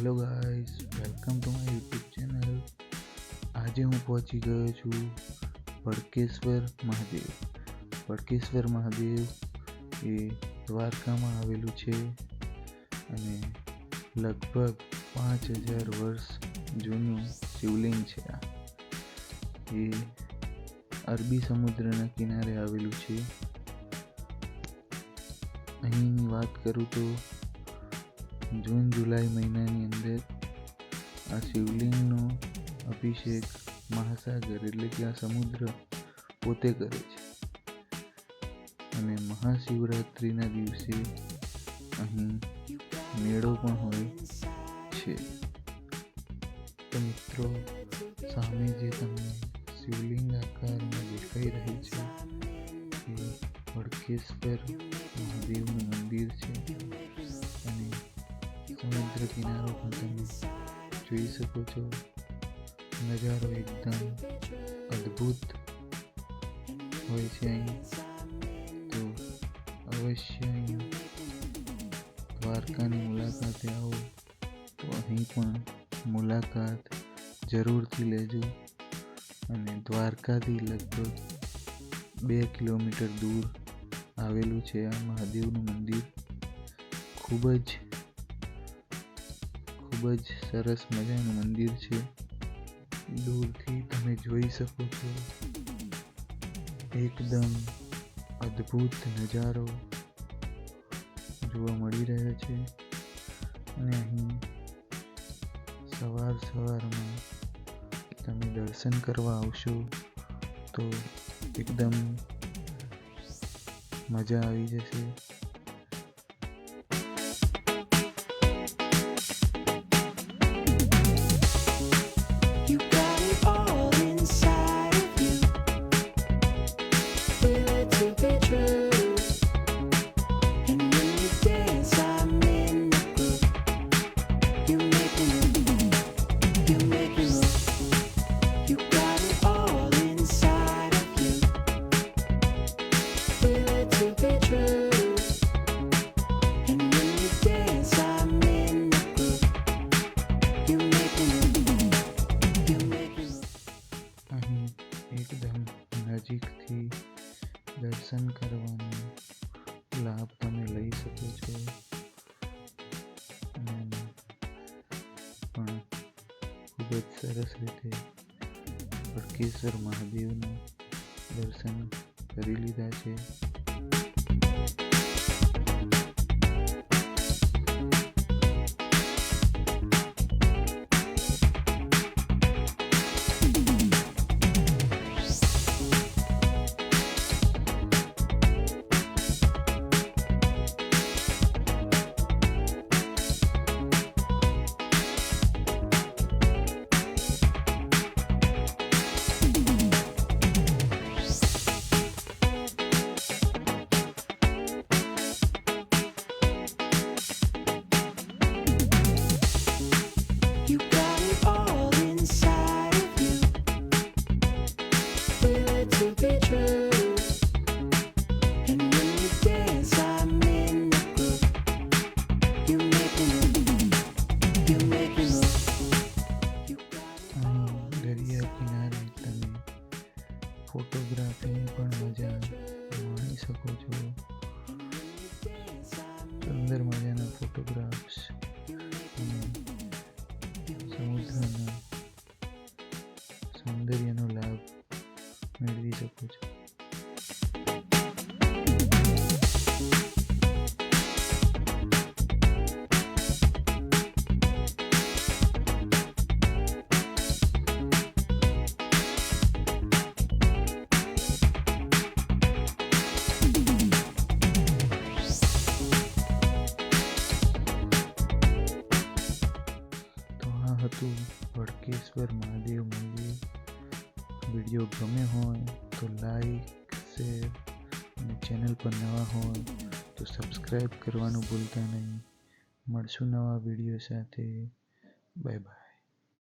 Hello guys, welcome to my YouTube channel. આજે હું પહોંચી ગયો છું ભડકેશ્વર મહાદેવ. ભડકેશ્વર મહાદેવ એ દ્વારકામાં આવેલું છે અને લગભગ 5000 વર્ષ જૂનું શિવલિંગ છે. એ અરબી સમુદ્રના કિનારે આવેલું છે. અહીંની વાત કરું તો જૂન જુલાઈ મહિનાની અંદર આ શિવલિંગનો અભિષેક મહાસાગર એટલે કે આ સમુદ્ર પોતે કરે છે અને મહાશિવરાત્રિના દિવસે અહીં મેળો પણ હોય છે. તો મિત્રો, સામે જે તમને શિવલિંગ આકારમાં દેખાઈ રહી છે એ ભડકેશ્વર મહાદેવનું મંદિર છે અને સમુદ્ર કિનારો પણ તમે જોઈ શકો છો. નજારો એકદમ અદ્ભુત હોય છે અહીં. તો અવશ્ય અહીં દ્વારકાની મુલાકાતે આવો તો અહીં પણ મુલાકાત જરૂરથી લેજો. અને દ્વારકાથી લગભગ 2 કિલોમીટર દૂર આવેલું છે આ મહાદેવનું મંદિર. ખૂબ જ સરસ મજાનું મંદિર છે. દૂરથી તમે જોઈ શકો છો. એકદમ અદ્ભુત નજારો જોવા મળી રહ્યો છે અને અહીં સવારમાં તમે દર્શન કરવા આવશો તો એકદમ મજા આવી જશે. અહીં એકદમ નજીકથી દર્શન કરવાનો લાભ તમે લઈ શકો છો અને પણ ખૂબ જ સરસ રીતે ભડકેશ્વર મહાદેવના દર્શન કરી લીધા છે. દરિયા કિનારે તમે ફોટોગ્રાફીની પણ મજા માણી શકો છો. સુંદર મજાના ફોટોગ્રાફ્સ અને સમુદ્રના સૌંદર્યનો લાભ મેળવી શકો છો. હતું ભડકેશ્વર મહાદેવ મંદિર. વિડીયો ગમે હોય તો લાઈક, શેર અને ચેનલ પર નવા હોય તો સબસ્ક્રાઈબ કરવાનું ભૂલતા નહીં. મળશું નવા વિડીયો સાથે. Bye bye.